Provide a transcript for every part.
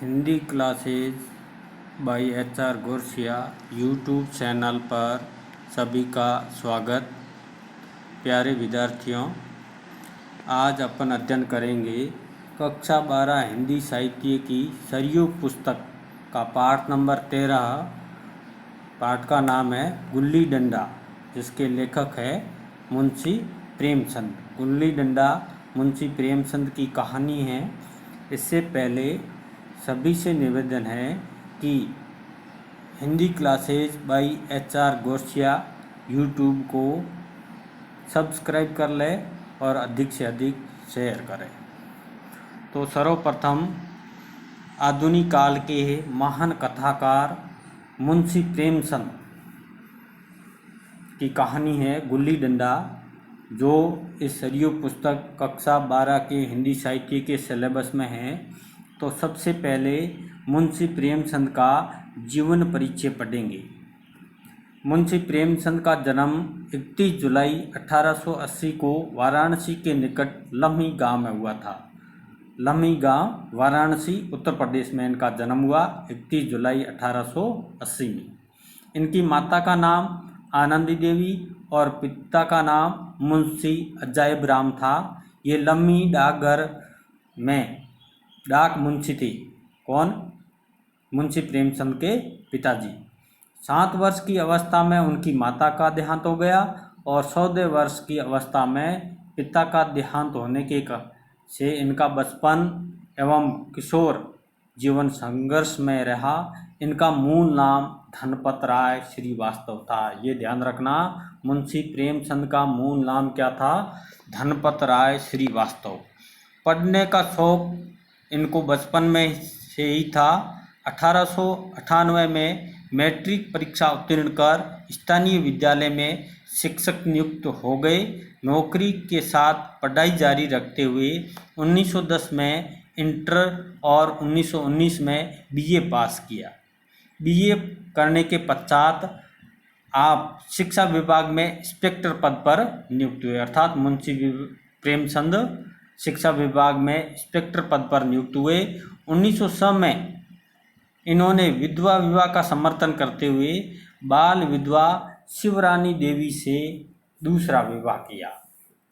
Hindi classes by HR Gorasia YouTube channel पर सभी का स्वागत। प्यारे विद्यार्थियों, आज अपन अध्ययन करेंगे कक्षा 12 हिंदी साहित्य की सरयू पुस्तक का पाठ नंबर 13। पाठ का नाम है गुल्ली डंडा, जिसके लेखक है मुंशी प्रेमचंद। गुल्ली डंडा मुंशी प्रेमचंद की कहानी है। इससे पहले सभी से निवेदन है कि Hindi classes by HR Gorasia YouTube को सब्सक्राइब कर लें और अधिक से अधिक शेयर करें। तो सर्वप्रथम आधुनिक काल के महान कथाकार मुंशी प्रेमचंद की कहानी है गुल्ली डंडा, जो इस सरयू पुस्तक कक्षा 12 के हिंदी साहित्य के सिलेबस में है। तो सबसे पहले मुंशी प्रेमचंद का जीवन परिचय पढ़ेंगे। मुंशी प्रेमचंद का जन्म 31 जुलाई 1880 को वाराणसी के निकट लम्ही गांव में हुआ था। लम्ही गांव वाराणसी उत्तर प्रदेश में इनका जन्म हुआ 31 जुलाई 1880 में। इनकी माता का नाम आनंदी देवी और पिता का नाम मुंशी अजायब राम था। ये लम्ही डाकघर में डाक मुंशी थे। कौन? मुंशी प्रेमचंद के पिताजी। 7 वर्ष की अवस्था में उनकी माता का देहांत हो गया और 14 वर्ष की अवस्था में पिता का देहांत होने के से इनका बचपन एवं किशोर जीवन संघर्ष में रहा। इनका मूल नाम धनपत राय श्रीवास्तव था। ये ध्यान रखना, मुंशी प्रेमचंद का मूल नाम क्या था? धनपत राय श्रीवास्तव। पढ़ने का शौक इनको बचपन में से ही था। 1898 में मैट्रिक परीक्षा उत्तीर्ण कर स्थानीय विद्यालय में शिक्षक नियुक्त हो गए। नौकरी के साथ पढ़ाई जारी रखते हुए 1910 में इंटर और 1919 में BA पास किया। BA करने के पश्चात आप शिक्षा विभाग में इंस्पेक्टर पद पर नियुक्त हुए। अर्थात मुंशी प्रेमचंद शिक्षा विभाग में इंस्पेक्टर पद पर नियुक्त हुए। 1900 में इन्होंने विधवा विवाह का समर्थन करते हुए बाल विधवा शिवरानी देवी से दूसरा विवाह किया।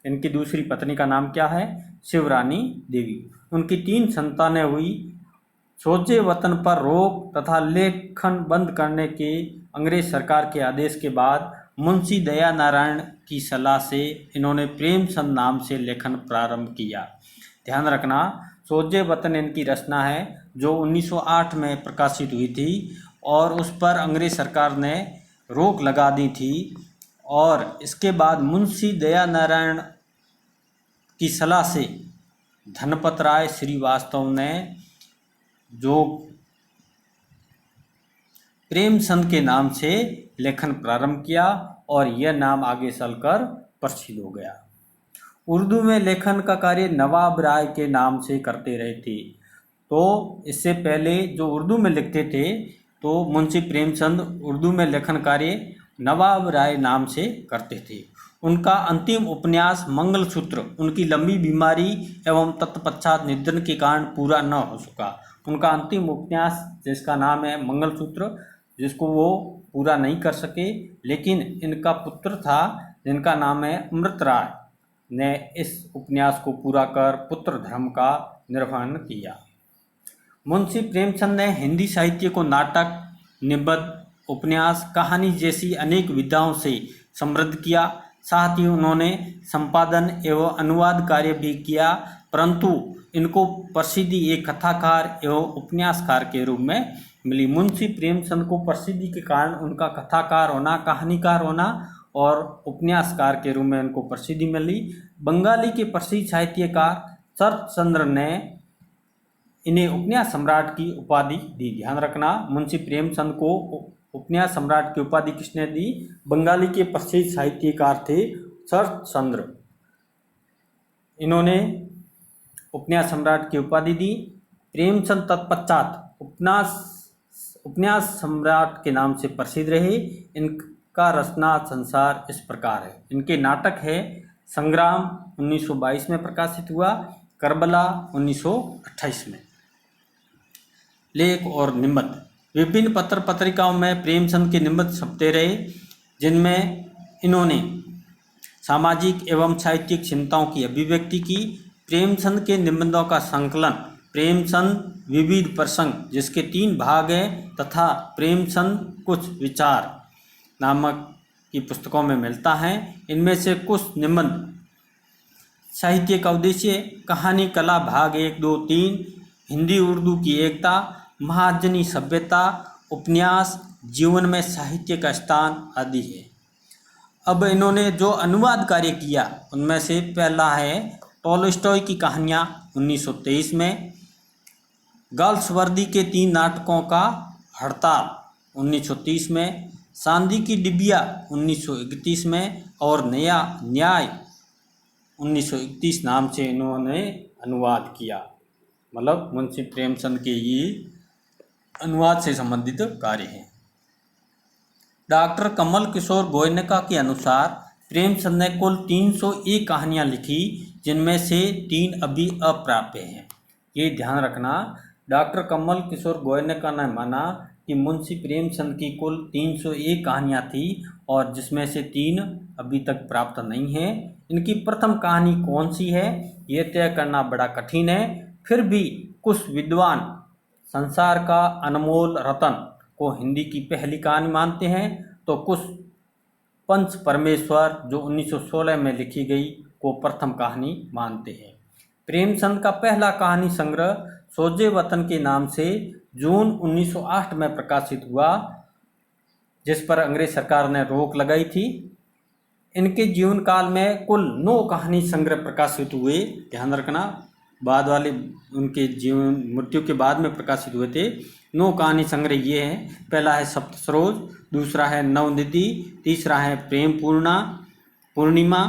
इनकी दूसरी पत्नी का नाम क्या है? शिवरानी देवी। उनकी 3 संतानें हुई। सोचे वतन पर रोक तथा लेखन बंद करने के अंग्रेज सरकार के आदेश के बाद मुंशी दया नारायण की सलाह से इन्होंने प्रेमचंद नाम से लेखन प्रारंभ किया। ध्यान रखना, सोजे वतन इनकी रचना है जो 1908 में प्रकाशित हुई थी और उस पर अंग्रेज सरकार ने रोक लगा दी थी। और इसके बाद मुंशी दया नारायण की सलाह से धनपत राय श्रीवास्तव ने जो प्रेमचंद के नाम से लेखन प्रारंभ किया और यह नाम आगे चलकर प्रसिद्ध हो गया। उर्दू में लेखन का कार्य नवाब राय के नाम से करते रहे थे। तो इससे पहले जो उर्दू में लिखते थे, तो मुंशी प्रेमचंद उर्दू में लेखन कार्य नवाब राय नाम से करते थे। उनका अंतिम उपन्यास मंगलसूत्र उनकी लंबी बीमारी एवं तत्पश्चात निधन के कारण पूरा न हो सका। उनका अंतिम उपन्यास जिसका नाम है मंगलसूत्र, जिसको वो पूरा नहीं कर सके, लेकिन इनका पुत्र था जिनका नाम है अमृत राय, ने इस उपन्यास को पूरा कर पुत्र धर्म का निर्वहन किया। मुंशी प्रेमचंद ने हिंदी साहित्य को नाटक, निबंध, उपन्यास, कहानी जैसी अनेक विधाओं से समृद्ध किया। साथ ही उन्होंने संपादन एवं अनुवाद कार्य भी किया, परंतु इनको प्रसिद्धि एक कथाकार एवं उपन्यासकार के रूप में मिली। मुंशी प्रेमचंद को प्रसिद्धि के कारण उनका कथाकार होना, कहानीकार होना और उपन्यासकार के रूप में उनको प्रसिद्धि मिली। बंगाली के प्रसिद्ध साहित्यकार शरत चंद्र ने इन्हें उपन्यास सम्राट की उपाधि दी। ध्यान रखना, मुंशी प्रेमचंद को उपन्यास सम्राट की उपाधि किसने दी? बंगाली के प्रसिद्ध साहित्यकार थे शरत चंद्र। इन्होंने उपन्यास सम्राट की उपाधि दी। प्रेमचंद तत्पश्चात उपन्यास सम्राट के नाम से प्रसिद्ध रहे। इनका रचना संसार इस प्रकार है। इनके नाटक है संग्राम 1922 में प्रकाशित हुआ, करबला 1928 में। लेख और निबंध। विभिन्न पत्र पत्रिकाओं में प्रेमचंद के निबंध छपते रहे, जिनमें इन्होंने सामाजिक एवं साहित्यिक चिंताओं की अभिव्यक्ति की। प्रेमचंद के निबंधों का संकलन प्रेमचंद विविध प्रसंग, जिसके 3 भाग हैं, तथा प्रेमचंद कुछ विचार नामक की पुस्तकों में मिलता है। इनमें से कुछ निबंध साहित्य का उद्देश्य, कहानी कला भाग 1, 2, 3, हिंदी उर्दू की एकता, महाजनी सभ्यता, उपन्यास, जीवन में साहित्य का स्थान आदि है। अब इन्होंने जो अनुवाद कार्य किया उनमें से पहला है टॉलस्टॉय की कहानियाँ 1923 में, गाल्सवर्दी के 3 नाटकों का हड़ताल 1930 में, सांदी की डिबिया 1931 में और नया न्याय 1931 नाम से इन्होंने अनुवाद किया। मतलब मुंशी प्रेमचंद के ये अनुवाद से संबंधित कार्य हैं। डॉक्टर कमल किशोर गोयनका के अनुसार प्रेमचंद ने कुल 301 कहानियाँ लिखी, जिनमें से 3 अभी अप्राप्य हैं। ये ध्यान रखना, डॉक्टर कमल किशोर गोयनका ने माना कि मुंशी प्रेमचंद की कुल 301 कहानियाँ थी और जिसमें से 3 अभी तक प्राप्त नहीं हैं। इनकी प्रथम कहानी कौन सी है ये तय करना बड़ा कठिन है। फिर भी कुछ विद्वान संसार का अनमोल रतन को हिंदी की पहली कहानी मानते हैं, तो कुछ पंच परमेश्वर जो 1916 में लिखी गई को प्रथम कहानी मानते हैं। प्रेमचंद का पहला कहानी संग्रह सोजे वतन के नाम से जून 1908 में प्रकाशित हुआ, जिस पर अंग्रेज सरकार ने रोक लगाई थी। इनके जीवन काल में कुल 9 कहानी संग्रह प्रकाशित हुए। ध्यान रखना, बाद वाले उनके जीवन मृत्यु के बाद में प्रकाशित हुए थे। 9 कहानी संग्रह ये हैं। पहला है सप्तसरोज, दूसरा है नवनिधि, तीसरा है प्रेम पूर्णिमा,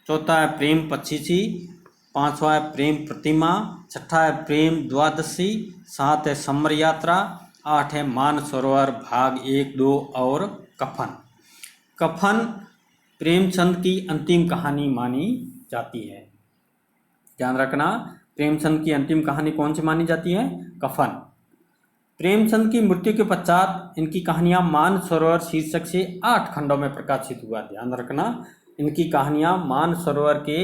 चौथा है प्रेम पच्चीसी, 5वां है प्रेम प्रतिमा, 6ठा है प्रेम द्वादशी, 7 है समर यात्रा, 8 है मानसरोवर भाग 1, 2 और कफन। कफन प्रेमचंद की अंतिम कहानी मानी जाती है। ध्यान रखना, प्रेमचंद की अंतिम कहानी कौन सी मानी जाती है? कफन। प्रेमचंद की मृत्यु के पश्चात इनकी कहानियां मानसरोवर शीर्षक से 8 खंडों में प्रकाशित हुआ। ध्यान रखना, इनकी कहानियां मानसरोवर के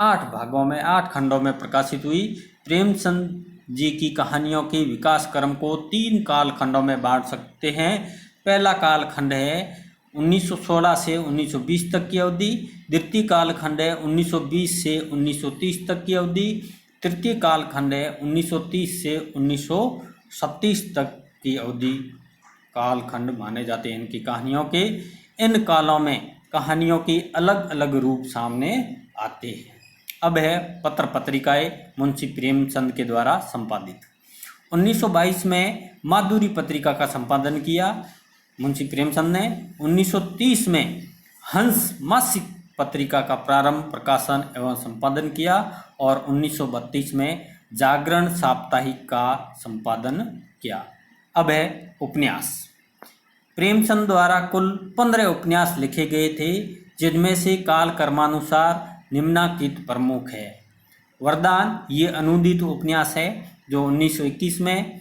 8 भागों में 8 खंडों में प्रकाशित हुई। प्रेमचंद जी की कहानियों के विकास क्रम को 3 काल खंडों में बांट सकते हैं। पहला काल खंड है 1916 से 1920 तक की अवधि, द्वितीय काल खंड है 1920 से 1930 तक की अवधि, तृतीय काल खंड है 1930 से 1937 तक की अवधि काल खंड माने जाते हैं इनकी कहानियों के। इन कालों में कहानियों के अलग अलग रूप सामने आते हैं। अब है पत्र पत्रिकाएं मुंशी प्रेमचंद के द्वारा संपादित। 1922 में माधुरी पत्रिका का संपादन किया मुंशी प्रेमचंद ने। 1930 में हंस मासिक पत्रिका का प्रारंभ, प्रकाशन एवं संपादन किया और 1932 में जागरण साप्ताहिक का संपादन किया। अब है उपन्यास। प्रेमचंद द्वारा कुल 15 उपन्यास लिखे गए थे, जिनमें से काल क्रमानुसार निम्नलिखित प्रमुख है। वरदान ये अनुदित उपन्यास है जो 1921 में,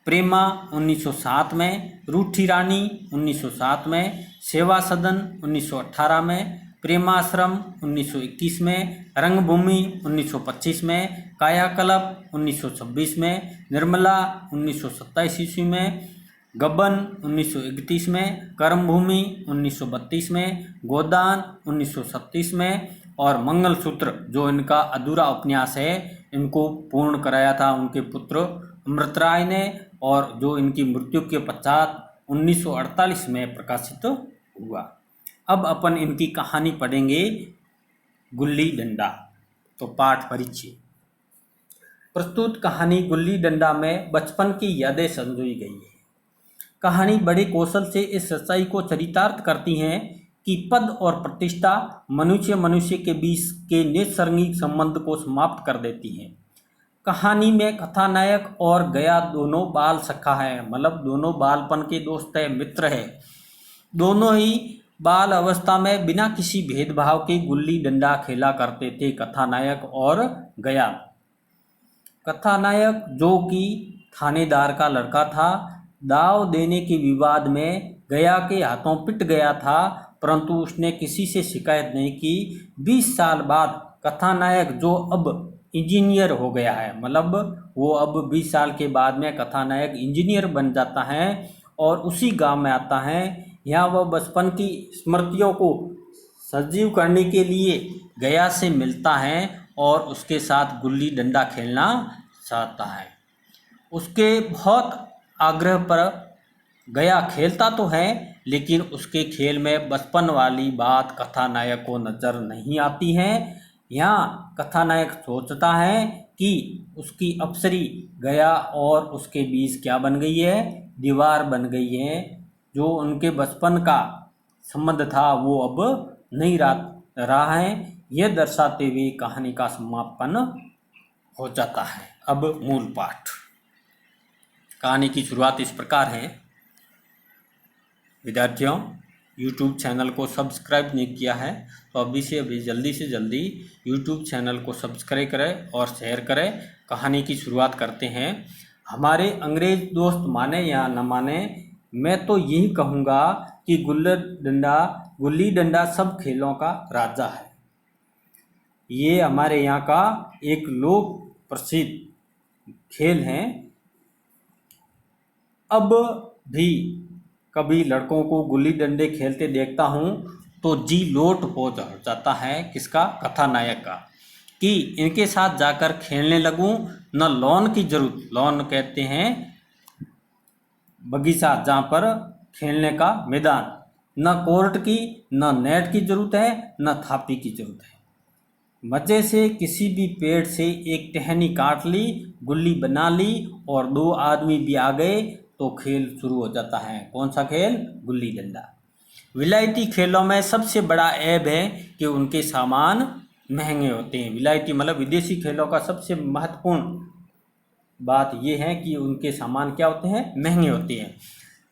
प्रेमा 1907 में, रूठी रानी 1907 में, सेवा सदन 1918 में, प्रेमाश्रम 1921 में, रंगभूमि 1925 में, कायाकल्प 1926 में, निर्मला 1927 ईस्वी में, गबन 1931 में, कर्मभूमि 1932 में, गोदान 1937 में और मंगलसूत्र जो इनका अधूरा उपन्यास है, इनको पूर्ण कराया था उनके पुत्र अमृतराय ने, और जो इनकी मृत्यु के पश्चात 1948 में प्रकाशित हुआ। अब अपन इनकी कहानी पढ़ेंगे गुल्ली डंडा। तो पाठ परिचय। प्रस्तुत कहानी गुल्ली डंडा में बचपन की यादें संजोई गई है। कहानी बड़े कौशल से इस सच्चाई को चरितार्थ करती है कि पद और प्रतिष्ठा मनुष्य के बीच के नैसर्गिक संबंध को समाप्त कर देती है। कहानी में कथानायक और गया दोनों बाल सखा है, मतलब दोनों बालपन के दोस्त है, मित्र है। दोनों ही बाल अवस्था में बिना किसी भेदभाव के गुल्ली डंडा खेला करते थे, कथानायक और गया। कथानायक जो कि थानेदार का लड़का था। दाव देने के विवाद में गया के हाथों पिट गया था, परंतु उसने किसी से शिकायत नहीं की। 20 साल बाद कथानायक, जो अब इंजीनियर हो गया है, मतलब वो अब 20 साल के बाद में कथानायक इंजीनियर बन जाता है और उसी गांव में आता है। यहाँ वह बचपन की स्मृतियों को सजीव करने के लिए गया से मिलता है और उसके साथ गुल्ली डंडा खेलना चाहता है। उसके बहुत आग्रह पर गया खेलता तो है, लेकिन उसके खेल में बचपन वाली बात कथानायक को नज़र नहीं आती है। यहाँ कथानायक सोचता है कि उसकी अप्सरी गया और उसके बीच क्या बन गई है, दीवार बन गई है। जो उनके बचपन का संबंध था वो अब नहीं रहा है। यह दर्शाते हुए कहानी का समापन हो जाता है। अब मूल पाठ। कहानी की शुरुआत इस प्रकार है। विद्यार्थियों, YouTube चैनल को सब्सक्राइब नहीं किया है तो अभी से अभी जल्दी से जल्दी YouTube चैनल को सब्सक्राइब करें और शेयर करें। कहानी की शुरुआत करते हैं। हमारे अंग्रेज दोस्त माने या न माने, मैं तो यही कहूँगा कि गुल्ली डंडा सब खेलों का राजा है। ये हमारे यहाँ का एक लोक प्रसिद्ध खेल है। अब भी कभी लड़कों को गुल्ली डंडे खेलते देखता हूँ तो जी लोट हो जाता है। किसका? कथानायक का, कि इनके साथ जाकर खेलने लगूं। न लॉन की जरूरत, लॉन कहते हैं बगीचा जहाँ पर खेलने का मैदान, न कोर्ट की, न नेट की जरूरत है, न थापी की जरूरत है। मजे से किसी भी पेड़ से एक टहनी काट ली, गुल्ली बना ली और 2 आदमी भी आ गए तो खेल शुरू हो जाता है। कौन सा खेल? गुल्ली डंडा। विलायती खेलों में सबसे बड़ा ऐब है कि उनके सामान महंगे होते हैं। विलायती मतलब विदेशी खेलों का सबसे महत्वपूर्ण बात यह है कि उनके सामान क्या होते हैं? महंगे होते हैं।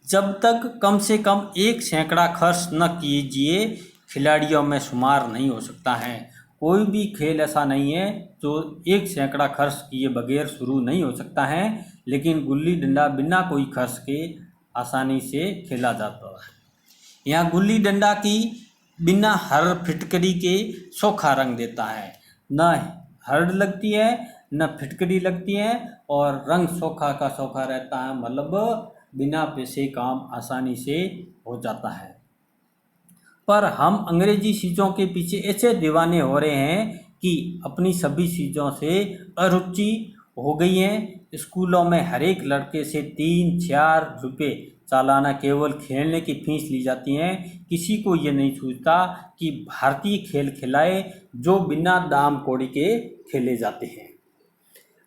जब तक कम से कम 1 सैकड़ा खर्च न कीजिए, खिलाड़ियों में शुमार नहीं हो सकता है। कोई भी खेल ऐसा नहीं है जो 1 सैकड़ा खर्च किए बगैर शुरू नहीं हो सकता है, लेकिन गुल्ली डंडा बिना कोई खर्च के आसानी से खेला जाता है। यहाँ गुल्ली डंडा की बिना हर फिटकरी के सोखा रंग देता है। न हर्ड लगती है न फिटकरी लगती है और रंग सोखा का सोखा रहता है, मतलब बिना पैसे काम आसानी से हो जाता है। पर हम अंग्रेजी चीज़ों के पीछे ऐसे दीवाने हो रहे हैं कि अपनी सभी चीज़ों से अरुचि हो गई है। स्कूलों में हर एक लड़के से 3-4 रुपये सालाना केवल खेलने की फीस ली जाती है। किसी को ये नहीं सोचता कि भारतीय खेल खिलाए जो बिना दाम कौड़ी के खेले जाते हैं।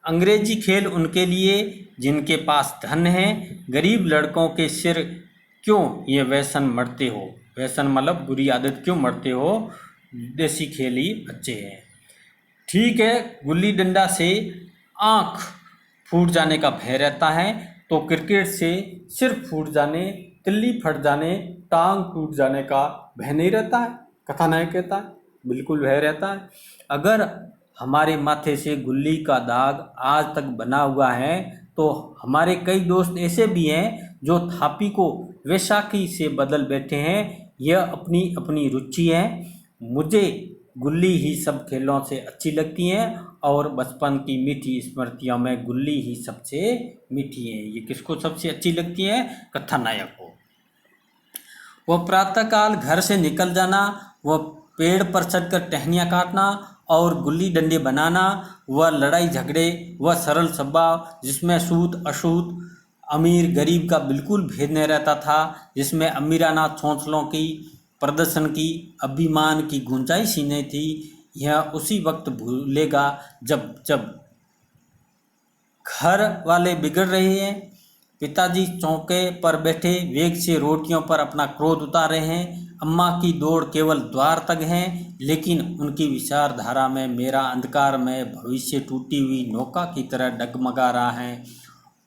अंग्रेजी खेल उनके लिए जिनके पास धन है। गरीब लड़कों के सिर क्यों ये व्यसन मरते हो? व्यसन मतलब बुरी आदत क्यों मरते हो? देसी खेल ही अच्छे हैं। ठीक है, गुल्ली डंडा से आँख फूट जाने का भय रहता है तो क्रिकेट से सिर फूट जाने, तिल्ली फट जाने, टांग टूट जाने का भय नहीं रहता है। कथानायक कहता है बिल्कुल भय रहता है। अगर हमारे माथे से गुल्ली का दाग आज तक बना हुआ है तो हमारे कई दोस्त ऐसे भी हैं जो थापी को वैशाखी से बदल बैठे हैं। यह अपनी अपनी रुचि है। मुझे गुल्ली ही सब खेलों से अच्छी लगती हैं और बचपन की मीठी स्मृतियों में गुल्ली ही सबसे मीठी है। ये किसको सबसे अच्छी लगती है? कथानायक को। वह प्रातःकाल घर से निकल जाना, वह पेड़ पर चढ़कर टहनियाँ काटना और गुल्ली डंडे बनाना, वह लड़ाई झगड़े, वह सरल स्वभाव जिसमें सूद अशूद, अमीर गरीब का बिल्कुल भेद नहीं रहता था, जिसमें अमीराना चौंचलों की, प्रदर्शन की, अभिमान की गुंजाइश ही नहीं थी। यह उसी वक्त भूलेगा जब घर वाले बिगड़ रहे हैं, पिताजी चौके पर बैठे वेग से रोटियों पर अपना क्रोध उतार रहे हैं, अम्मा की दौड़ केवल द्वार तक है, लेकिन उनकी विचारधारा में मेरा अंधकार में भविष्य टूटी हुई नौका की तरह डगमगा रहा है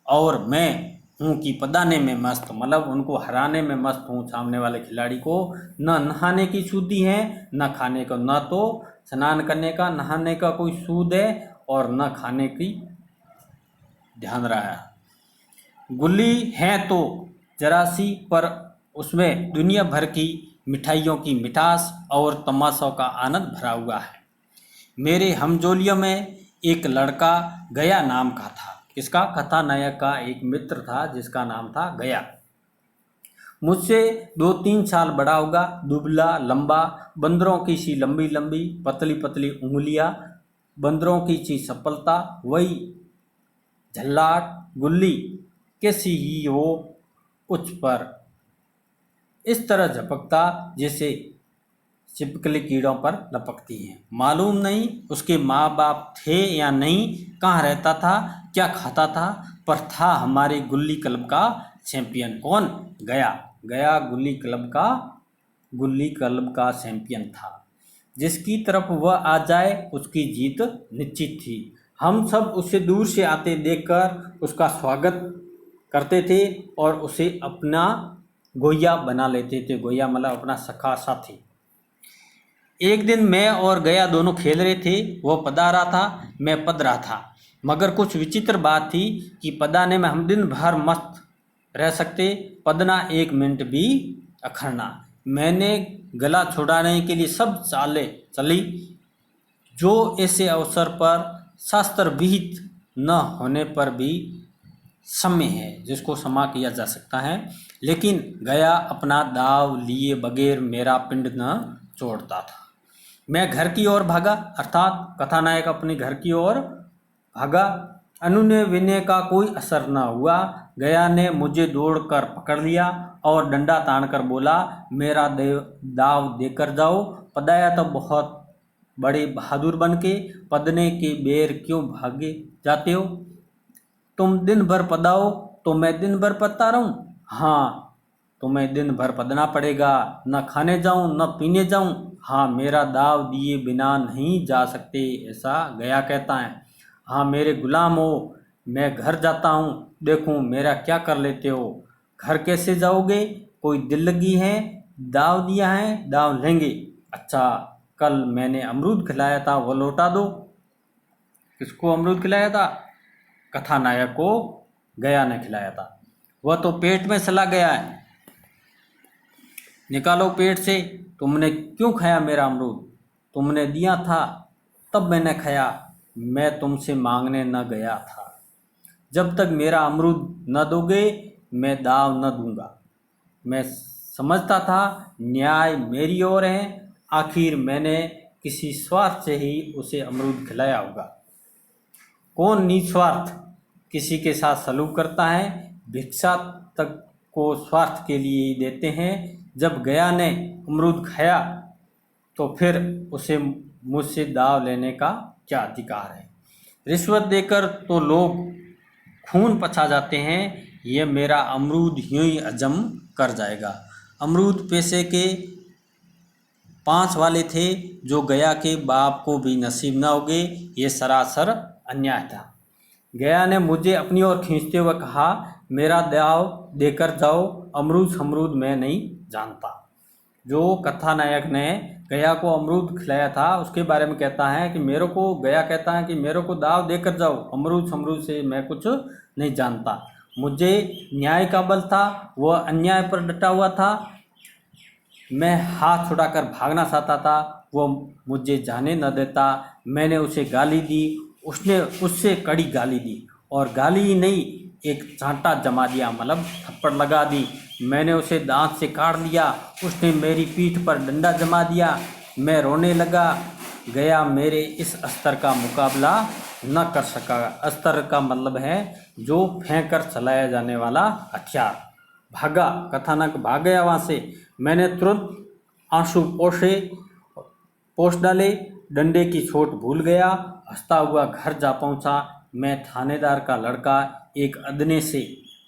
और मैं हूँ कि पदाने में मस्त, मतलब उनको हराने में मस्त हूँ। सामने वाले खिलाड़ी को न नहाने की सूदी है न खाने का, न तो स्नान करने का नहाने का कोई सूद है और न खाने की ध्यान रहा है। गुल्ली है तो जरा सी, पर उसमें दुनिया भर की मिठाइयों की मिठास और तमाशों का आनंद भरा हुआ है। मेरे हमजोलियों में एक लड़का गया नाम का था। इसका कथानायक का एक मित्र था जिसका नाम था गया। मुझसे 2-3 साल बड़ा होगा, दुबला लंबा, बंदरों की सी लंबी लंबी पतली पतली उंगलियां, बंदरों की सी सफलता, वही झल्लाट गुल्ली कैसी ही वो उच्च पर इस तरह झपकता जैसे छिपकली कीड़ों पर लपकती हैं। मालूम नहीं उसके माँ बाप थे या नहीं, कहाँ रहता था, क्या खाता था, पर था हमारे गुल्ली क्लब का चैंपियन। कौन? गया। गया गुल्ली क्लब का चैंपियन था। जिसकी तरफ वह आ जाए उसकी जीत निश्चित थी। हम सब उसे दूर से आते देखकर उसका स्वागत करते थे और उसे अपना गोया बना लेते थे। गोया मतलब अपना सखा साथी। एक दिन मैं और गया दोनों खेल रहे थे। वह पदा रहा था, मैं पद रहा था। मगर कुछ विचित्र बात थी कि पदाने में हम दिन भर मस्त रह सकते, पदना 1 मिनट भी अखरना। मैंने गला छुड़ाने के लिए सब चालें चली जो ऐसे अवसर पर शास्त्र विहित न होने पर भी सम्य है, जिसको क्षमा किया जा सकता है। लेकिन गया अपना दाव लिए बगैर मेरा पिंड न छोड़ता था। मैं घर की ओर भागा, अर्थात कथानायक अपने घर की ओर भागा। अनुनय विनय का कोई असर न हुआ। गया ने मुझे दौड़कर पकड़ लिया और डंडा तानकर बोला, मेरा दाव देकर जाओ। पदाया तो बहुत बड़े बहादुर बनके पदने के बेर क्यों भागे जाते हो? तुम दिन भर पदाओ तो मैं दिन भर पदता रहूं? हाँ, तुम्हें दिन भर पदना पड़ेगा। न खाने जाऊं न पीने जाऊं। हाँ, मेरा दाव दिए बिना नहीं जा सकते, ऐसा गया कहता है। हाँ, मेरे गुलाम हो, मैं घर जाता हूँ, देखूँ मेरा क्या कर लेते हो। घर कैसे जाओगे? कोई दिल लगी है? दाव दिया है, दाव लेंगे। अच्छा, कल मैंने अमरूद खिलाया था, वो लौटा दो। किसको अमरूद खिलाया था? कथानायक को गया ने खिलाया था। वह तो पेट में चला गया है, निकालो पेट से। तुमने क्यों खाया मेरा अमरूद? तुमने दिया था तब मैंने खाया, मैं तुमसे मांगने न गया था। जब तक मेरा अमरूद न दोगे मैं दाव न दूंगा। मैं समझता था न्याय मेरी ओर है, आखिर मैंने किसी स्वार्थ से ही उसे अमरूद खिलाया होगा। कौन निस्वार्थ किसी के साथ सलूक करता है? भिक्षा तक को स्वार्थ के लिए ही देते हैं। जब गया ने अमरूद खाया तो फिर उसे मुझसे दाव लेने का क्या अधिकार है? रिश्वत देकर तो लोग खून पचा जाते हैं, ये मेरा अमरूद यूं ही हजम कर जाएगा। अमरूद पैसे के 5 वाले थे जो गया के बाप को भी नसीब न होगे। ये सरासर अन्याय था। गया ने मुझे अपनी ओर खींचते हुए कहा, मेरा दाव देकर जाओ, अमरूद मैं नहीं जानता। जो कथानायक ने गया को अमरूद खिलाया था उसके बारे में कहता है कि गया कहता है कि मेरे को दाव देकर जाओ, अमरूद से मैं कुछ नहीं जानता। मुझे न्याय का बल था, वह अन्याय पर डटा हुआ था। मैं हाथ छुड़ाकर भागना चाहता था, वह मुझे जाने न देता। मैंने उसे गाली दी, उसने उससे कड़ी गाली दी, और गाली ही नहीं एक चांटा जमा दिया, मतलब थप्पड़ लगा दी। मैंने उसे दांत से काट दिया, उसने मेरी पीठ पर डंडा जमा दिया। मैं रोने लगा। गया मेरे इस अस्त्र का मुकाबला न कर सका। अस्त्र का मतलब है जो फेंक कर चलाया जाने वाला हथियार। भागा, कथानक भाग गया वहाँ से। मैंने तुरंत आंसू पोंछ डाले, डंडे की चोट भूल गया, हंसता हुआ घर जा पहुँचा। मैं थानेदार का लड़का एक अदने से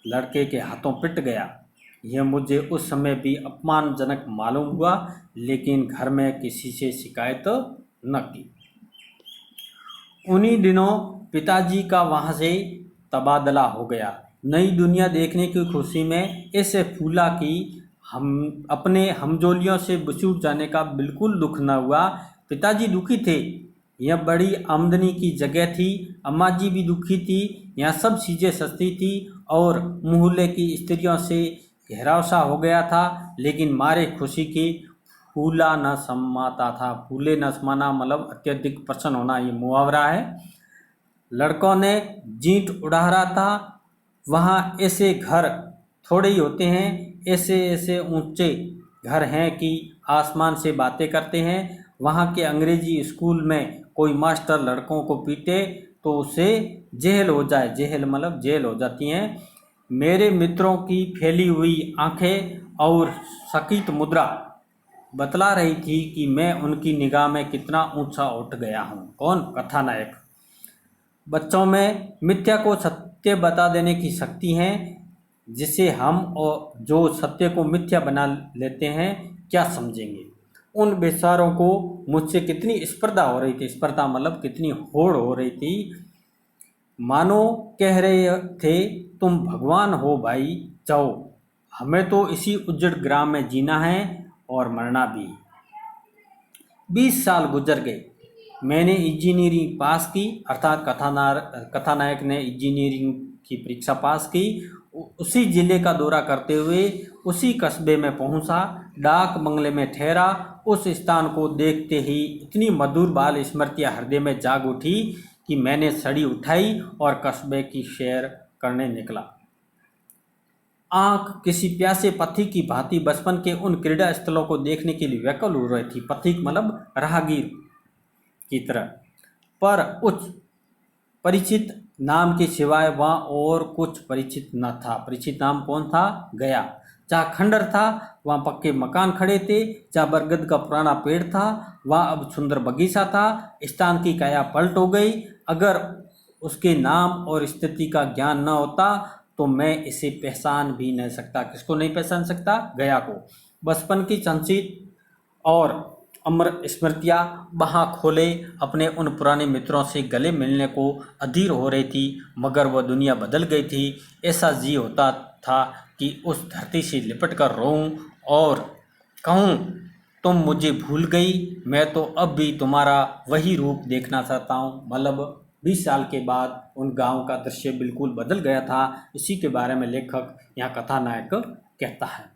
लड़के के हाथों पिट गया। यह मुझे उस समय भी अपमानजनक मालूम हुआ, लेकिन घर में किसी से शिकायत न की। उन्हीं दिनों पिताजी का वहाँ से तबादला हो गया। नई दुनिया देखने की खुशी में ऐसे फूला कि हम अपने हमजोलियों से बिछुड़ जाने का बिल्कुल दुख न हुआ। पिताजी दुखी थे, यह बड़ी आमदनी की जगह थी। अम्मा जी भी दुखी थी। यहाँ सब चीज़ें सस्ती थी और मोहल्ले की स्त्रियों से घेराव सा हो गया था, लेकिन मारे खुशी की फूला न समाता था। फूले न समाना मतलब अत्यधिक प्रसन्न होना, ये मुहावरा है। लड़कों ने जींट उड़ा रहा था। वहाँ ऐसे घर थोड़े ही होते हैं, ऐसे ऐसे ऊंचे घर हैं कि आसमान से बातें करते हैं। वहाँ के अंग्रेजी स्कूल में कोई मास्टर लड़कों को पीटे तो उसे जेल हो जाए, जेल मतलब जेल हो जाती हैं। मेरे मित्रों की फैली हुई आंखें और सकित मुद्रा बतला रही थी कि मैं उनकी निगाह में कितना ऊंचा उठ गया हूँ। कौन? कथानायक। बच्चों में मिथ्या को सत्य बता देने की शक्ति है, जिसे हम और जो सत्य को मिथ्या बना लेते हैं क्या समझेंगे। उन बेचारों को मुझसे कितनी स्पर्धा हो रही थी। स्पर्धा मतलब कितनी होड़ हो रही थी। मानो कह रहे थे, तुम भगवान हो भाई, जाओ, हमें तो इसी उज्जड़ ग्राम में जीना है और मरना भी। 20 साल गुजर गए। मैंने इंजीनियरिंग पास की, अर्थात कथानायक ने इंजीनियरिंग की परीक्षा पास की। उसी जिले का दौरा करते हुए उसी कस्बे में पहुंचा। डाक बंगले में ठहरा। उस स्थान को देखते ही इतनी मधुर बाल स्मृतियाँ हृदय में जाग उठी कि मैंने छड़ी उठाई और कस्बे की सैर करने निकला। आँख किसी प्यासे पथिक की भांति बचपन के उन क्रीड़ा स्थलों को देखने के लिए व्याकुल हो रही थी। पथिक मतलब राहगीर की तरह। पर उच्च परिचित नाम के सिवाय वहाँ और कुछ परिचित न था। परिचित नाम कौन था? गया। जहाँ खंडर था वहाँ पक्के मकान खड़े थे। जहाँ बरगद का पुराना पेड़ था वहाँ अब सुंदर बगीचा था। स्थान की काया पलट हो गई। अगर उसके नाम और स्थिति का ज्ञान न होता तो मैं इसे पहचान भी नहीं सकता। किसको नहीं पहचान सकता? गया को। बचपन की संचित और अमर स्मृतियाँ वहाँ खोले अपने उन पुराने मित्रों से गले मिलने को अधीर हो रही थी, मगर वह दुनिया बदल गई थी। ऐसा जी होता था कि उस धरती से लिपट कर रोऊं और कहूँ, तुम मुझे भूल गई, मैं तो अब भी तुम्हारा वही रूप देखना चाहता हूँ। मतलब 20 साल के बाद उन गांव का दृश्य बिल्कुल बदल गया था। इसी के बारे में लेखक यहाँ कथानायक कहता है।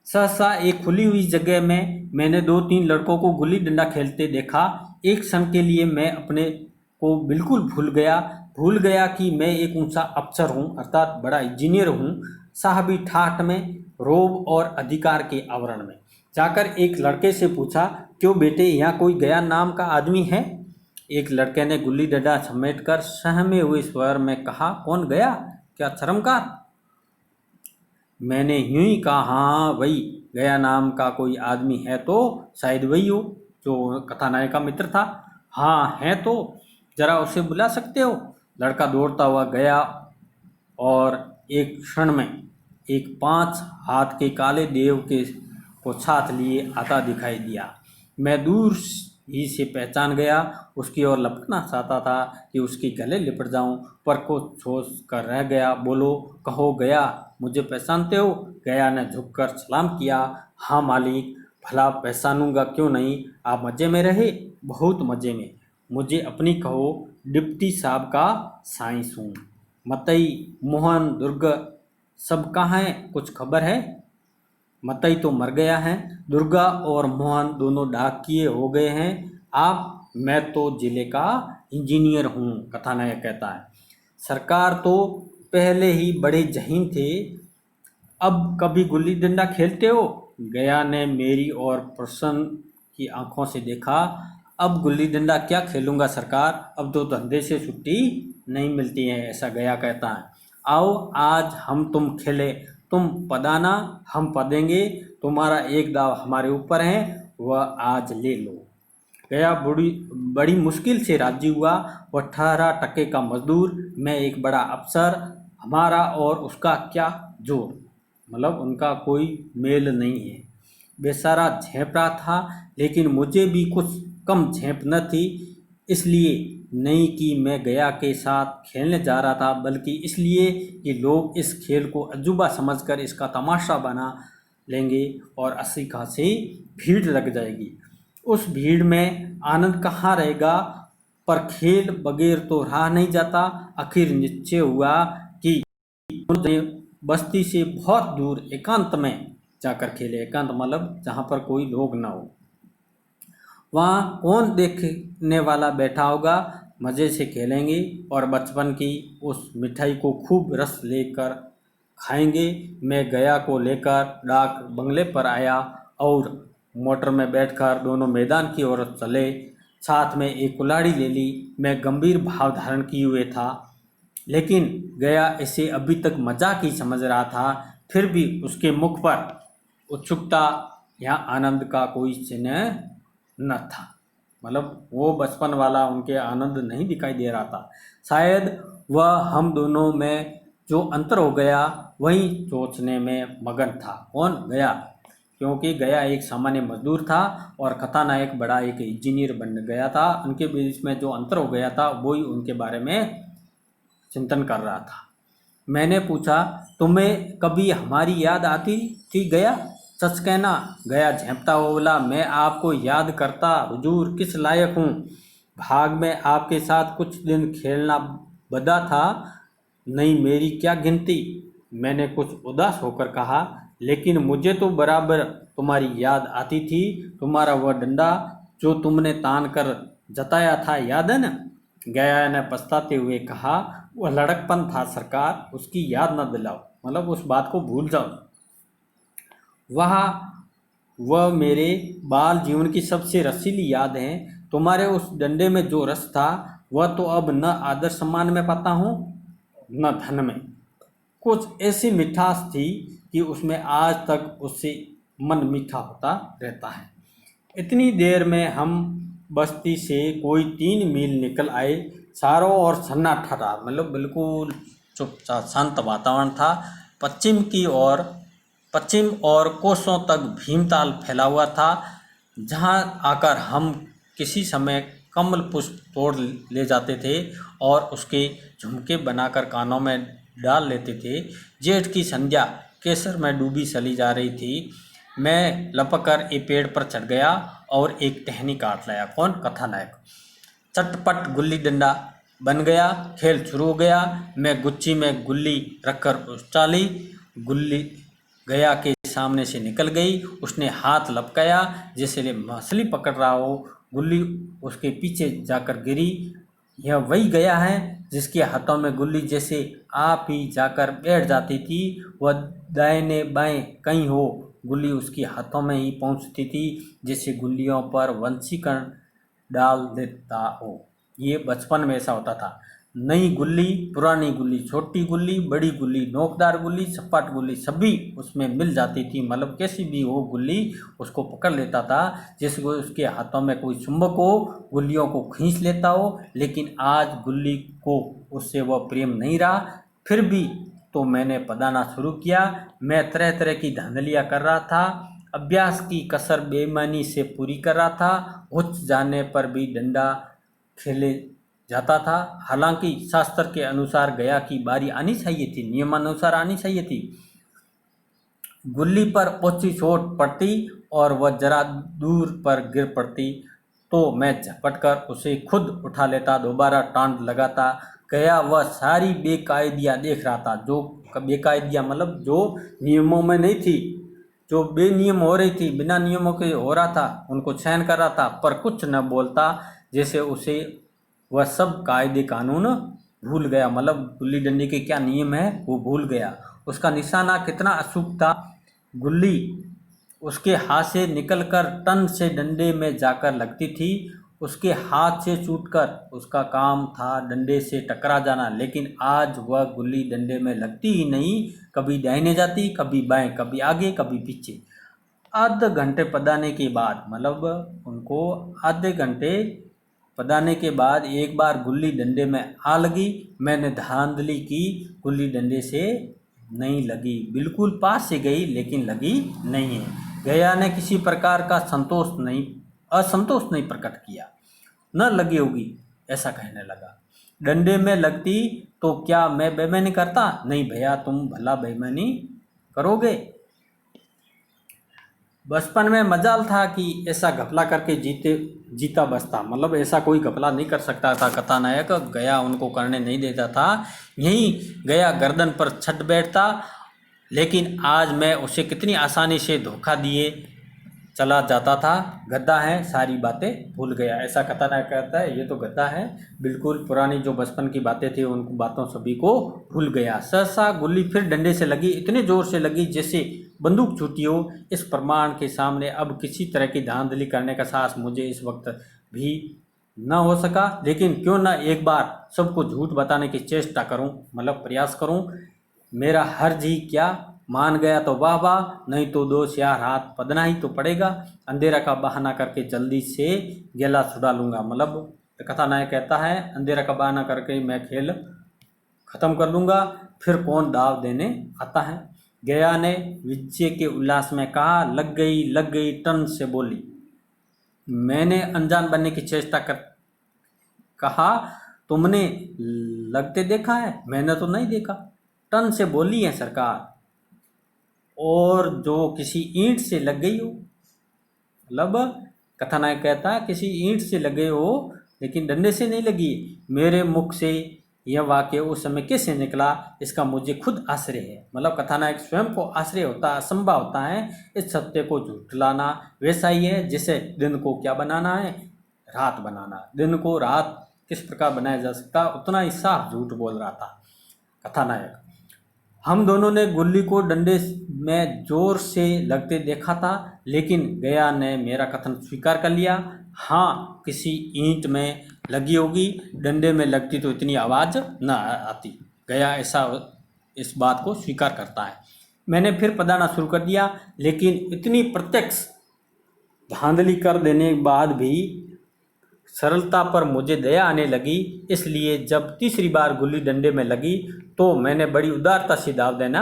सहसा एक खुली हुई जगह में मैंने 2-3 लड़कों को गुल्ली डंडा खेलते देखा। एक क्षण के लिए मैं अपने को बिल्कुल भूल गया कि मैं एक ऊंचा अफसर हूँ, अर्थात बड़ा इंजीनियर हूँ। साहबी ठाठ में, रोब और अधिकार के आवरण में जाकर एक लड़के से पूछा, क्यों बेटे, यहाँ कोई गया नाम का आदमी है? एक लड़के ने गुल्ली डंडा समेटकर सहमे हुए स्वर में कहा, कौन गया? क्या शर्मकार? मैंने यूं ही कहा, हाँ वही गया नाम का कोई आदमी है तो शायद वही हो जो कथानायक का मित्र था। हाँ है तो जरा उसे बुला सकते हो? लड़का दौड़ता हुआ गया और एक क्षण में एक 5 हाथ के काले देव के को साथ लिए आता दिखाई दिया। मैं दूर ही से पहचान गया। उसकी ओर लपकना चाहता था कि उसके गले लिपट जाऊं, पर कुछ सोच कर रह गया। बोलो, कहो गया, मुझे पहचानते हो? गया ने झुककर सलाम किया। हाँ मालिक, भला पहचानूंगा क्यों नहीं। आप मज़े में रहे? बहुत मज़े में। मुझे अपनी कहो, डिप्टी साहब का साइंस हूँ। मतई, मोहन, दुर्ग सब कहाँ हैं? कुछ खबर है? मतई तो मर गया है। दुर्गा और मोहन दोनों डाकिये हो गए हैं। मैं तो जिले का इंजीनियर हूँ, कथानायक कहता है। सरकार तो पहले ही बड़े जहीन थे, अब कभी गुल्ली डंडा खेलते हो? गया ने मेरी और प्रसन्न की आंखों से देखा। अब गुल्ली डंडा क्या खेलूंगा सरकार, अब तो धंधे से छुट्टी नहीं मिलती है, ऐसा गया कहता है। आओ आज हम तुम खेले, तुम पदाना हम पदेंगे, तुम्हारा एक दाव हमारे ऊपर है, वह आज ले लो। गया बड़ी मुश्किल से राजी हुआ। वह 18 का मजदूर, मैं एक बड़ा अफसर, हमारा और उसका क्या जोड़, मतलब उनका कोई मेल नहीं है। बेचारा झेप रहा था, लेकिन मुझे भी कुछ कम झेप न थी। इसलिए नहीं कि मैं गया के साथ खेलने जा रहा था, बल्कि इसलिए कि लोग इस खेल को अजूबा समझकर इसका तमाशा बना लेंगे और अच्छी खासी भीड़ लग जाएगी। उस भीड़ में आनंद कहाँ रहेगा? पर खेल बगैर तो रहा नहीं जाता। आखिर निश्चय हुआ कि उन्होंने बस्ती से बहुत दूर एकांत में जाकर खेले। एकांत मतलब जहाँ पर कोई लोग ना हो, वहाँ कौन देखने वाला बैठा होगा, मज़े से खेलेंगे और बचपन की उस मिठाई को खूब रस लेकर खाएंगे। मैं गया को लेकर डाक बंगले पर आया और मोटर में बैठकर दोनों मैदान की ओर चले। साथ में एक कुल्हाड़ी ले ली। मैं गंभीर भाव धारण किए हुए था, लेकिन गया इसे अभी तक मजाक ही समझ रहा था। फिर भी उसके मुख पर उत्सुकता या आनंद का कोई चिन्ह न था। मतलब वो बचपन वाला उनके आनंद नहीं दिखाई दे रहा था। शायद वह हम दोनों में जो अंतर हो गया वही सोचने में मगन था। कौन? गया। क्योंकि गया एक सामान्य मजदूर था और कथानायक बड़ा एक इंजीनियर बन गया था। उनके बीच में जो अंतर हो गया था वही उनके बारे में चिंतन कर रहा था। मैंने पूछा, तुम्हें कभी हमारी याद आती थी गया? सच कहना? गया झेंपता हुआ बोला, मैं आपको याद करता हुजूर किस लायक हूँ। भाग में आपके साथ कुछ दिन खेलना बदा था, नहीं मेरी क्या गिनती। मैंने कुछ उदास होकर कहा, लेकिन मुझे तो बराबर तुम्हारी याद आती थी। तुम्हारा वह डंडा जो तुमने तान कर जताया था, याद है न? गया ने पछताते हुए कहा, वह लड़कपन था सरकार, उसकी याद न दिलाओ। मतलब उस बात को भूल जाओ। वह मेरे बाल जीवन की सबसे रसीली याद है। तुम्हारे उस डंडे में जो रस था वह तो अब न आदर सम्मान में पाता हूँ न धन में। कुछ ऐसी मिठास थी कि उसमें आज तक उससे मन मीठा होता रहता है। इतनी देर में हम बस्ती से कोई 3 मील निकल आए। चारों ओर सन्नाटा था, मतलब बिल्कुल चुपचाप शांत वातावरण था। पश्चिम और कोसों तक भीमताल फैला हुआ था, जहाँ आकर हम किसी समय कमल पुष्प तोड़ ले जाते थे और उसके झुमके बनाकर कानों में डाल लेते थे। जेठ की संध्या केसर में डूबी चली जा रही थी। मैं लपक कर एक पेड़ पर चढ़ गया और एक टहनी काट लाया। कौन? कथानायक। चटपट गुल्ली डंडा बन गया। खेल शुरू हो गया। मैं गुच्ची में गुल्ली रखकर उछाली। गुल्ली गया के सामने से निकल गई। उसने हाथ लपकाया जैसे मछली पकड़ रहा हो। गुल्ली उसके पीछे जाकर गिरी। यह वही गया है जिसके हाथों में गुल्ली जैसे आप ही जाकर बैठ जाती थी। वह दाहिने बाएं कहीं हो, गुल्ली उसके हाथों में ही पहुंचती थी, जैसे गुल्लियों पर वंशीकरण डाल देता हो। ये बचपन में ऐसा होता था। नई गुल्ली, पुरानी गुल्ली, छोटी गुल्ली, बड़ी गुल्ली, नोकदार गुल्ली, सपाट गुल्ली, सभी उसमें मिल जाती थी। मतलब कैसी भी हो गुल्ली उसको पकड़ लेता था। जैसे उसके हाथों में कोई चुंबक हो, गुल्लियों को खींच लेता हो। लेकिन आज गुल्ली को उससे वह प्रेम नहीं रहा। फिर भी तो मैंने पदाना शुरू किया। मैं तरह तरह की धांधलियाँ कर रहा था। अभ्यास की कसर बेईमानी से पूरी कर रहा था। उच्च जाने पर भी डंडा खेले जाता था। हालांकि शास्त्र के अनुसार गया की बारी आनी चाहिए थी, नियमानुसार आनी चाहिए थी। गुल्ली पर ओछी चोट पड़ती और वह जरा दूर पर गिर पड़ती तो मैं झपटकर उसे खुद उठा लेता, दोबारा टांड लगाता। गया वह सारी बेकायदियाँ देख रहा था। जो बेकायदियाँ मतलब जो नियमों में नहीं थी, जो बेनियम हो रही थी, बिना नियमों के हो रहा था, उनको सहन कर रहा था, पर कुछ न बोलता। जैसे उसे वह सब कायदे कानून भूल गया। मतलब गुल्ली डंडे के क्या नियम है वो भूल गया। उसका निशाना कितना अचूक था। गुल्ली उसके हाथ से निकलकर टन से डंडे में जाकर लगती थी। उसके हाथ से छूटकर उसका काम था डंडे से टकरा जाना। लेकिन आज वह गुल्ली डंडे में लगती ही नहीं। कभी दाहिने जाती, कभी बाएं, कभी आगे, कभी पीछे। आधे घंटे पदाने के बाद, मतलब उनको आधे घंटे पदाने के बाद एक बार गुल्ली डंडे में आ लगी। मैंने धांधली की, गुल्ली डंडे से नहीं लगी। बिल्कुल पास से गई लेकिन लगी नहीं है। गया ने किसी प्रकार का असंतोष नहीं प्रकट किया। न लगी होगी ऐसा कहने लगा। डंडे में लगती तो क्या मैं बेईमानी करता? नहीं भैया, तुम भला बेईमानी करोगे? बचपन में मजाल था कि ऐसा घपला करके जीता बचता, मतलब ऐसा कोई घपला नहीं कर सकता था कथानायक। गया उनको करने नहीं देता था, यहीं गया गर्दन पर छट बैठता। लेकिन आज मैं उसे कितनी आसानी से धोखा दिए चला जाता था। गद्दा है, सारी बातें भूल गया, ऐसा कथानायक कहता है। ये तो गद्दा है, बिल्कुल पुरानी जो बचपन की बातें थी उन बातों सभी को भूल गया। सहसा गुल्ली फिर डंडे से लगी, इतने जोर से लगी जैसे बंदूक छूटी हो। इस प्रमाण के सामने अब किसी तरह की धांधली करने का साहस मुझे इस वक्त भी न हो सका। लेकिन क्यों न एक बार सबको झूठ बताने की चेष्टा करूं, मतलब प्रयास करूं। मेरा हर्ज ही क्या, मान गया तो वाह वाह, नहीं तो 2 4 हाथ पदना ही तो पड़ेगा। अंधेरा का बहाना करके जल्दी से गेला छुड़ा लूँगा, मतलब कथानायक कहता है अंधेरा का बहाना करके मैं खेल ख़त्म कर लूँगा, फिर कौन दाव देने आता है। गया ने विजय के उल्लास में कहा, लग गई टन से बोली। मैंने अनजान बनने की चेष्टा कर कहा, तुमने लगते देखा है? मैंने तो नहीं देखा। टन से बोली है सरकार, और जो किसी ईंट से लग गई हो। मतलब कथानायक कहता है किसी ईंट से लग गए हो, लेकिन डंडे से नहीं लगी। मेरे मुख से यह वाक्य उस समय कैसे निकला, इसका मुझे खुद आश्चर्य है। मतलब कथानायक स्वयं को आश्चर्य होता, असंभव होता है। इस सत्य को झुठलाना वैसा ही है जैसे दिन को क्या बनाना है, रात बनाना। दिन को रात किस प्रकार बनाया जा सकता, उतना ही साफ झूठ बोल रहा था कथानायक। हम दोनों ने गुल्ली को डंडे में जोर से लगते देखा था, लेकिन गया ने मेरा कथन स्वीकार कर लिया। हाँ, किसी ईंट में लगी होगी, डंडे में लगती तो इतनी आवाज़ न आती। गया ऐसा इस बात को स्वीकार करता है। मैंने फिर पदाना शुरू कर दिया, लेकिन इतनी प्रत्यक्ष धांधली कर देने के बाद भी सरलता पर मुझे दया आने लगी। इसलिए जब तीसरी बार गुल्ली डंडे में लगी तो मैंने बड़ी उदारता से दाव देना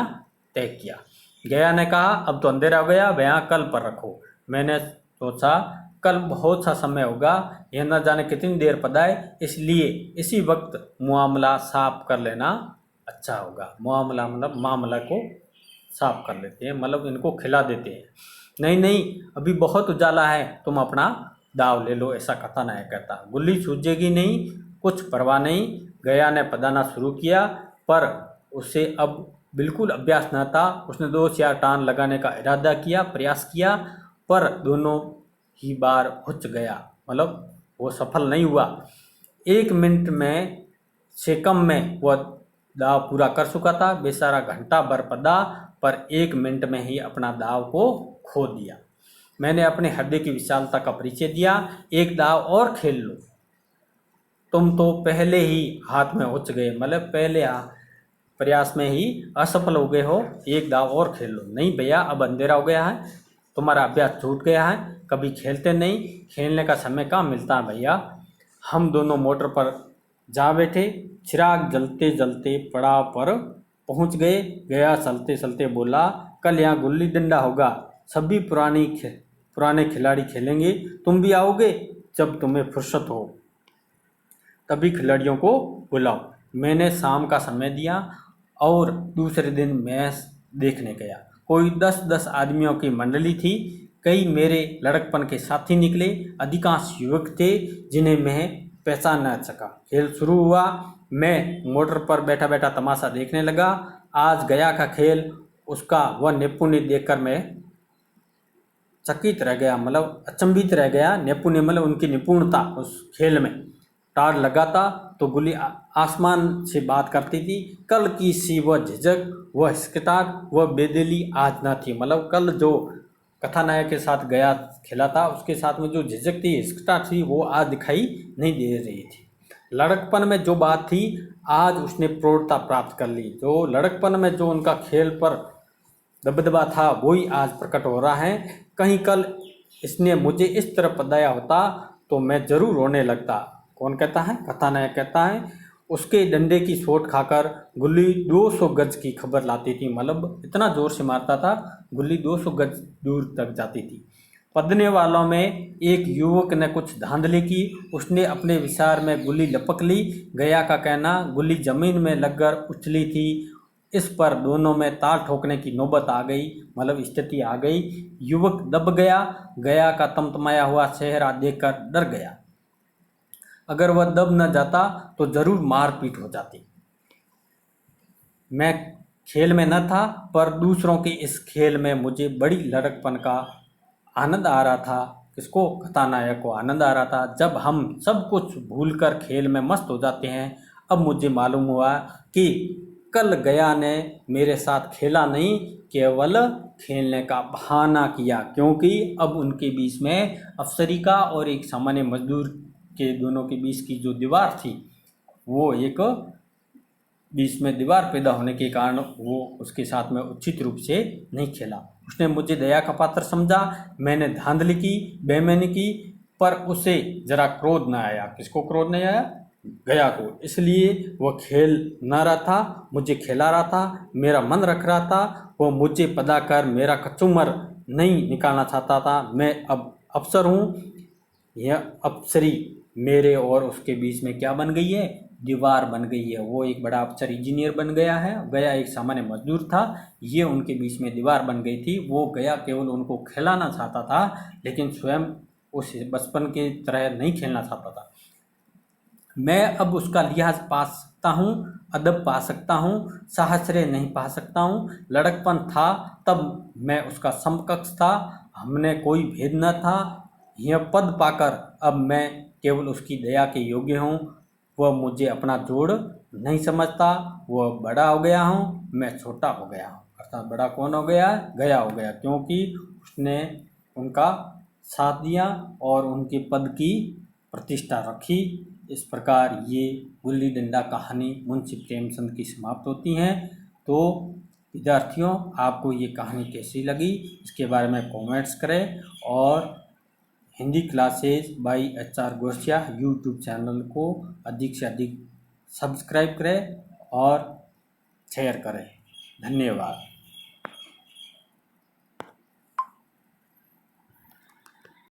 तय किया। गया ने कहा, अब तो अंधेरा हो गया, बयां कल पर रखो। मैंने सोचा कल बहुत सा समय होगा, यह न जाने कितनी देर पदाए, इसलिए इसी वक्त मामला साफ कर लेना अच्छा होगा। मामला मतलब मामला को साफ कर लेते हैं, मतलब इनको खिला देते हैं। नहीं, अभी बहुत उजाला है, तुम अपना दाव ले लो, ऐसा कथानायक कहता। गुल्ली सूझेगी नहीं, कुछ परवाह नहीं। गया ने पदाना शुरू किया, पर उसे अब बिल्कुल अभ्यास न था। उसने 2 4 टान लगाने का इरादा किया, प्रयास किया, पर दोनों ही बार हुच गया, मतलब वो सफल नहीं हुआ। 1 मिनट में से कम में वह दाव पूरा कर चुका था। बेचारा घंटा भर पदा, पर 1 मिनट में ही अपना दाव को खो दिया। मैंने अपने हृदय की विशालता का परिचय दिया। एक दाव और खेल लो, तुम तो पहले ही हाथ में उच गए, मतलब पहले प्रयास में ही असफल हो गए हो। एक दाव और खेल लो। नहीं भैया, अब अंधेरा हो गया है, तुम्हारा अभ्यास छूट गया है, कभी खेलते नहीं, खेलने का समय कहाँ मिलता है भैया। हम दोनों मोटर पर जा बैठे। चिराग जलते जलते पड़ाव पर पहुंच गए। गया चलते चलते बोला, कल यहाँ गुल्ली डंडा होगा, सभी पुराने खिलाड़ी खेलेंगे, तुम भी आओगे? जब तुम्हें फुर्सत हो तभी खिलाड़ियों को बुलाओ। मैंने शाम का समय दिया और दूसरे दिन मैच देखने गया। कोई 10 आदमियों की मंडली थी। कई मेरे लड़कपन के साथी निकले। अधिकांश युवक थे जिन्हें मैं पहचान न सका। खेल शुरू हुआ। मैं मोटर पर बैठा बैठा तमाशा देखने लगा। आज गया का खेल, उसका वह निपुण देखकर मैं चकित रह गया, मतलब अचंभित रह गया। निपुण मतलब उनकी निपुणता उस खेल में। टार लगाता तो गुल्ली आसमान से बात करती थी। कल की सी वह झिझक, वह हिचकिचाहट, वह बेदिली आज न थी। मतलब कल जो कथानायक के साथ गया खेला था, उसके साथ में जो झिझक थी, हिचकिचाहट थी, वो आज दिखाई नहीं दे रही थी। लड़कपन में जो बात थी, आज उसने प्रौढ़ता प्राप्त कर ली। जो लड़कपन में जो उनका खेल पर दबदबा था, वही आज प्रकट हो रहा है। कहीं कल इसने मुझे इस तरह पदाया होता तो मैं जरूर रोने लगता। कौन कहता है? कथानायक कहता है। उसके डंडे की चोट खाकर गुल्ली 200 गज की खबर लाती थी, मतलब इतना जोर से मारता था, गुल्ली 200 गज दूर तक जाती थी। पदने वालों में एक युवक ने कुछ धांधली की। उसने अपने विचार में गुल्ली लपक ली। गया का कहना, गुल्ली जमीन में लगकर उछली थी इस पर दोनों में ताल ठोकने की नौबत आ गई, मतलब स्थिति आ गई। युवक दब गया, गया का तमतमाया हुआ चेहरा देखकर डर गया। अगर वह दब न जाता तो जरूर मारपीट हो जाती। मैं खेल में न था, पर दूसरों के इस खेल में मुझे बड़ी लड़कपन का आनंद आ रहा था। किसको? कथानायक को आनंद आ रहा था। जब हम सब कुछ भूलकर खेल में मस्त हो जाते हैं। अब मुझे मालूम हुआ कि कल गया ने मेरे साथ खेला नहीं, केवल खेलने का बहाना किया, क्योंकि अब उनके बीच में अफसरी का और एक सामान्य मजदूर के दोनों के बीच की जो दीवार थी, वो एक बीच में दीवार पैदा होने के कारण वो उसके साथ में उचित रूप से नहीं खेला। उसने मुझे दया का पात्र समझा। मैंने धांधली की, बेईमानी की, पर उसे जरा क्रोध न आया। किसको क्रोध नहीं आया? गया को। इसलिए वह खेल न रहा था, मुझे खिला रहा था, मेरा मन रख रहा था। वो मुझे पदा कर मेरा कचूमर नहीं निकालना चाहता था। मैं अब अफसर हूँ, यह अफसरी मेरे और उसके बीच में क्या बन गई है? दीवार बन गई है। वो एक बड़ा अफसर इंजीनियर बन गया है, गया एक सामान्य मजदूर था। ये उनके बीच में दीवार बन गई थी। वो गया केवल उनको खिलाना चाहता था, लेकिन स्वयं उस बचपन के तरह नहीं खेलना चाहता था। मैं अब उसका लिहाज पा सकता हूँ, अदब पा सकता हूँ, साहचर्य नहीं पा सकता हूँ। लड़कपन था तब मैं उसका समकक्ष था, हमने कोई भेद न था। यह पद पाकर अब मैं केवल उसकी दया के योग्य हूँ। वह मुझे अपना जोड़ नहीं समझता। वह बड़ा हो गया हूँ, मैं छोटा हो गया हूँ। अर्थात बड़ा कौन हो गया? गया हो गया, क्योंकि उसने उनका साथ दिया और उनके पद की प्रतिष्ठा रखी। इस प्रकार ये गुल्ली डंडा कहानी मुंशी प्रेमचंद की समाप्त होती हैं। तो विद्यार्थियों, आपको ये कहानी कैसी लगी इसके बारे में कमेंट्स करें, और Hindi classes by HR Gorasia YouTube channel को अधिक से अधिक सब्सक्राइब करें और शेयर करें। धन्यवाद।